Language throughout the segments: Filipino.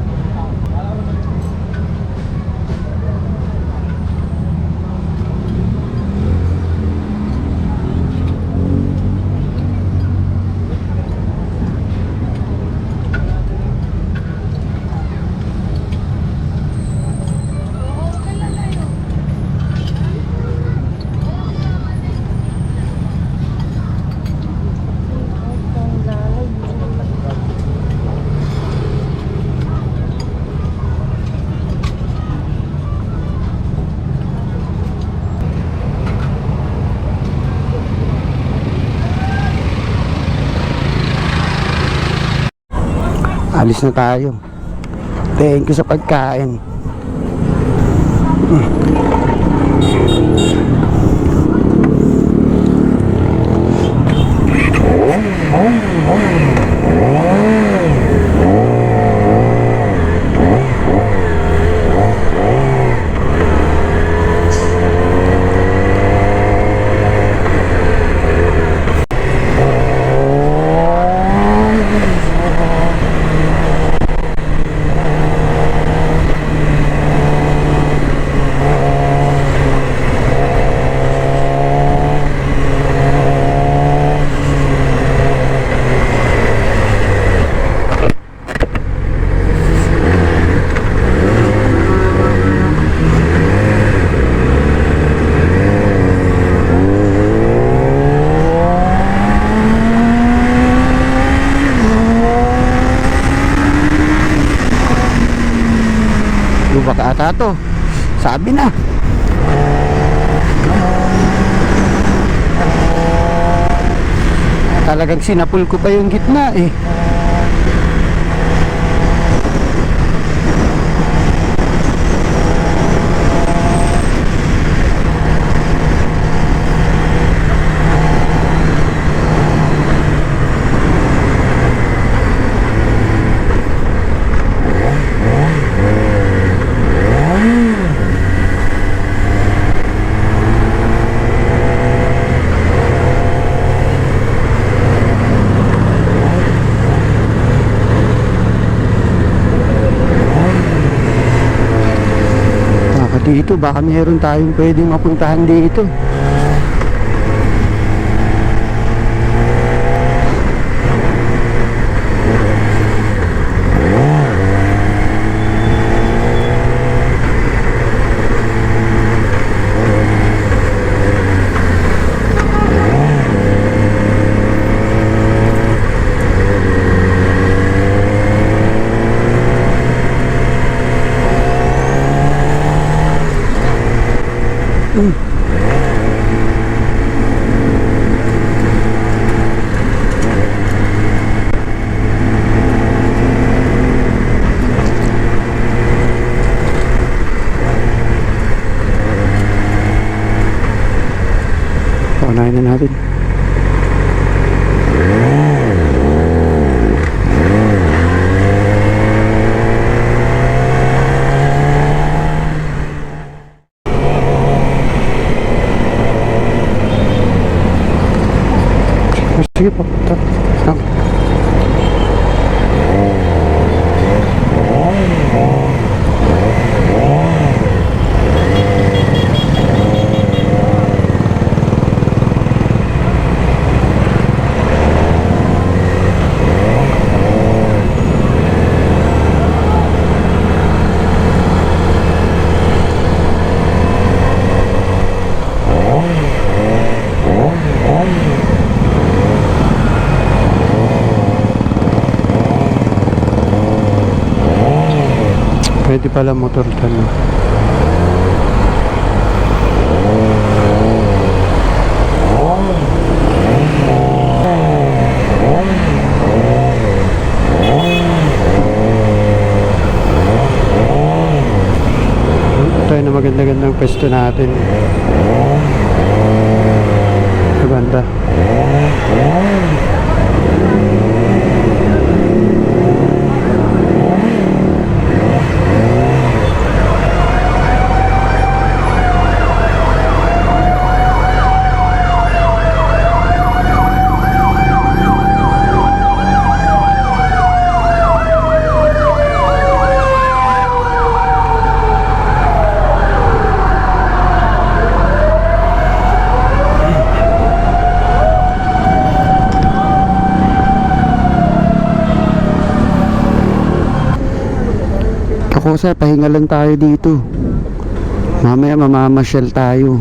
kuya. Alis na tayo. Thank you sa pagkain. Lubak ata to. Sabi na. Talagang sinapul ko pa yung gitna eh. Dito baka meron tayong pwedeng mapuntahan dito. Paunahin na natin. Sige po. Pwede pala motor dyan. Tayo na maganda-gandang pwesto natin. Maganda. Kosa, pahinga lang tayo dito. Mamaya mamamasyal tayo.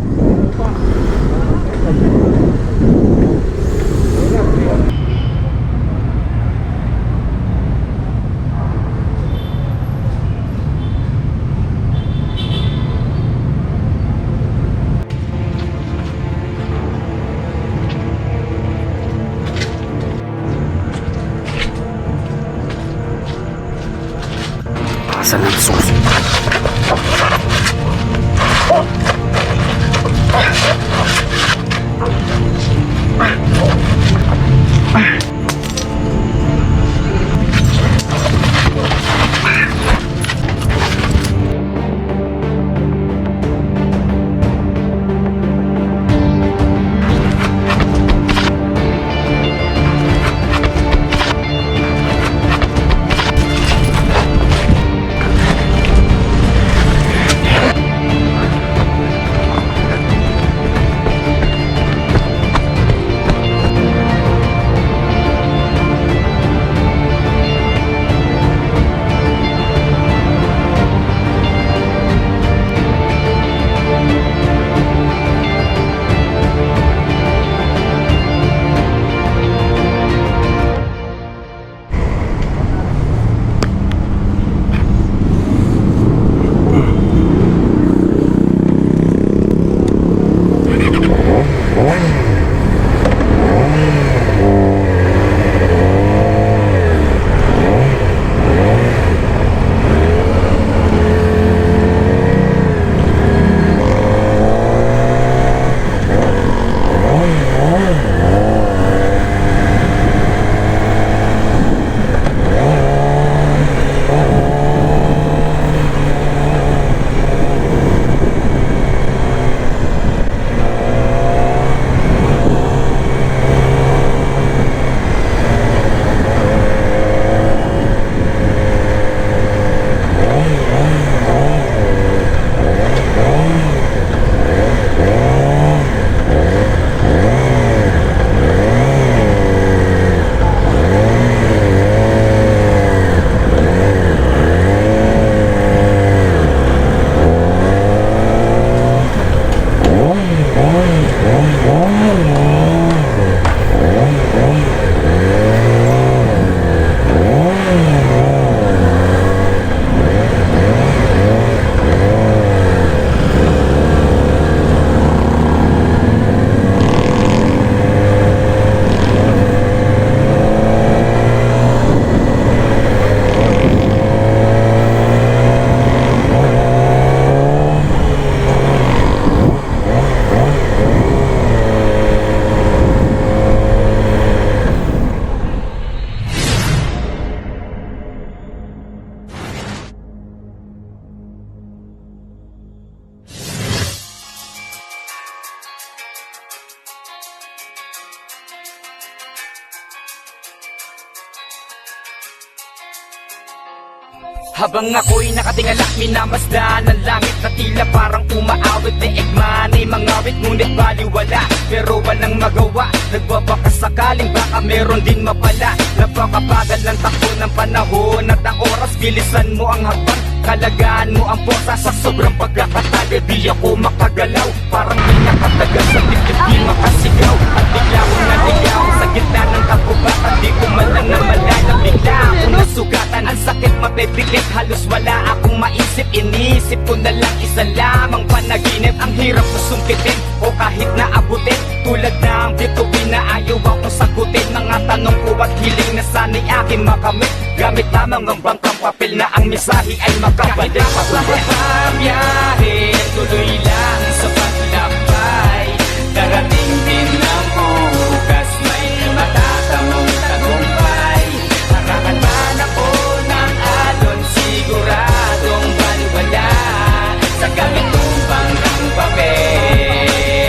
Asan ang susi? Habang ako'y nakatingala, minamasdan ang langit na tila parang umaawit. Daig man ay mangawit, ngunit baliwala, pero walang magawa. Nagbabaka sakaling baka meron din mapala. Napakabagal ng takbo ng panahon at ang oras. Bilisan mo ang hakbang, kalagaan mo ang posa. Sa sobrang pagkakatagal, di ako makagalaw. Parang may nakatagal sa dibdib, di makasigaw. At bigla kong naligaw sa gitna ng kagubatan. Di ko man lang namalala, bigla akong nasugatan. Ang sakit mapipikit, halos wala akong maisip. Inisip ko na lang isa lamang panaginip. Ang hirap na sungkitin o kahit na abutin. Tulad ng bituin na ayaw akong sagutin. Mga tanong ko at hiling na sana'y aking makamit. Gamit lamang ang bangkang papel na ang mensahe ay makabalik pagulit. Biyahe, tuloy lang sa paglakbay. Darating din ang bukas, may matatamong tagumpay. Nakakaban ako ng alon, siguradong baliwala. Sa gamitong bangkang papel,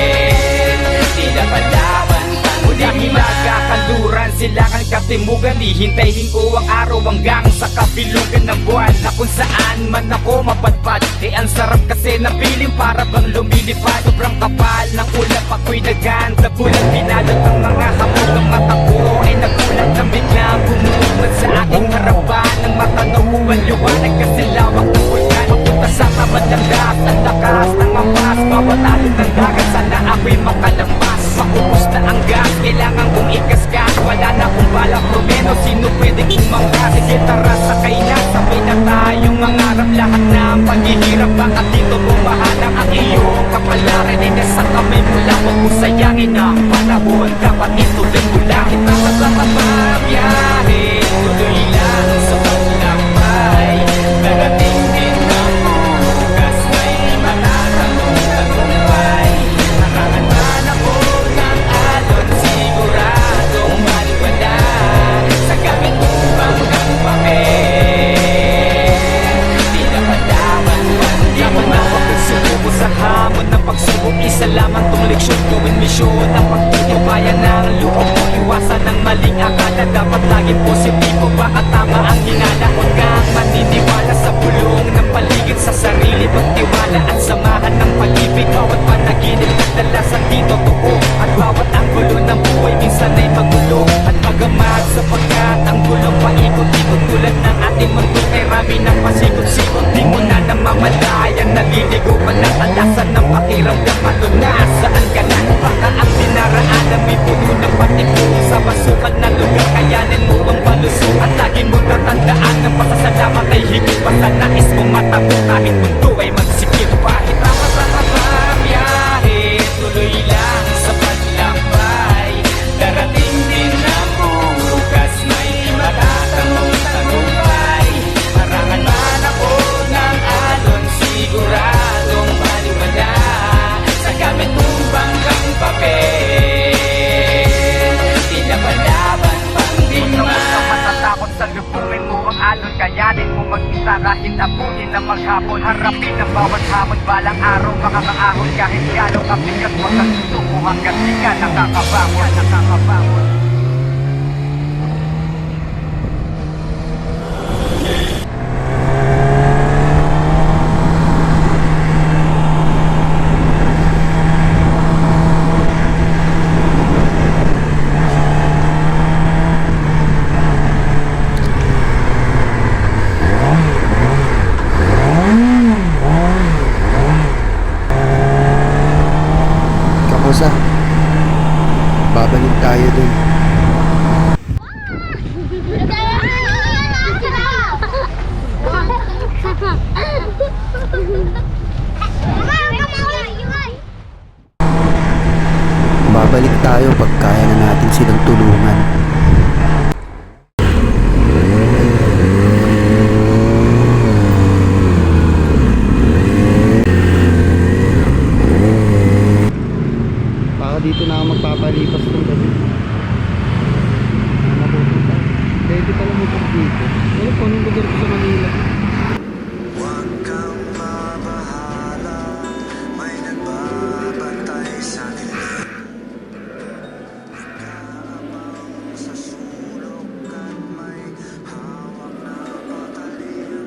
tila palawan pang muling magkakaluran. Sila kang katimugan, hihintayin ko ang araw hanggang sa kabilugan ng buwan. Na kung saan man ako mapadpad, eh ang sarap kasi ng piling para bang lumilipad. Sobrang kapal ng ulap, ako'y naganda bulan. Pinalot ang mga hamog ng mata ko ay nagulat na biglang bumungad sa aking harapan. Ang matanong ko ang liwanag kasi lawak ng landas, ang lakas ng ampas. Bawat alon ng dagat, sana ako'y makalampas. Maubos na ang gas, kailangan kong ikaskas. Wala na akong balak promeno, sino pwedeng umangkas? Sige tara, sakay na, sabay na tayong mangarap. Lahat na ang paghihirap, baka dito bumahanang ang iyong kapalaran. Ay nasa kamay mo lang, huwag mo sayangin ang panahon. Dapat ituloy mo lang, kita magpapabiyahe. Tuloy lang sa paglakbay. Darating din ang bukas, may matatanong tagumpay. Nakakantan ako ng alon, siguradong maliwala. Sa gamit upang ng papel, di na palaban, di mo na pagsubo sa hamon ng pagsubok. Isa lamang tong leksyon, gawin misyon ang pagtutubayan ng loob mo. Iwasan ng maling akala, dapat laging positibo. Baka tama ang hinala, huwag kang maniniwala sa bulong ng paligid. Sa sarili pagtiwala at samahan ng pag-ibig. Bawat panaginip kadalasan di totoo, at bawat ang gulo ng buhay minsan ay magulo at magamag. Sapagkat ang gulong paikot-ikot tulad ng ating mundo kay rami ng pasikot-sikot. Di mo na namamalayan, naliligo pa ng alasan ng pakiramdam. Ano na, saan ka na? Baka ang dinaraanan may puno ng patiko. Sa masukan na lugar, kayanin mo ang balusok. At lagi mo tatandaan ng pasasalamat ay higit pa sa nais mong matabo. Kahit mundo ay magsikip, kahit tapat sa kapabiyahe. Tuloy lang sa paglakbay. Darating din ang bukas, may matatanong tagumpay. Marangan man ako ng alon, siguradong baliwala. Sa gamit mong banggang papel, di na malaban pang digma. Matatakot sa lubungin mo ang alon, kayanin mo mag-isa kahit apunin na maghapon. Harapin ang bawat hamon, balang araw makakaahon. Kahit gano'ng kabigat, huwag kang susuko hanggang di ka nakakabangon. Kamusta? Babalik tayo dun. Babalik tayo pag kaya na natin silang tulungan. Baka dito na ako magpapalipas ng gabi. Mapupunta. Pwede pala mo dito. Wala pa anong lugar ko sa Manila. Huwag kang mabahala, may nagbabantay sa atin. Nag-aabang sa sulok at may hawak na patalim.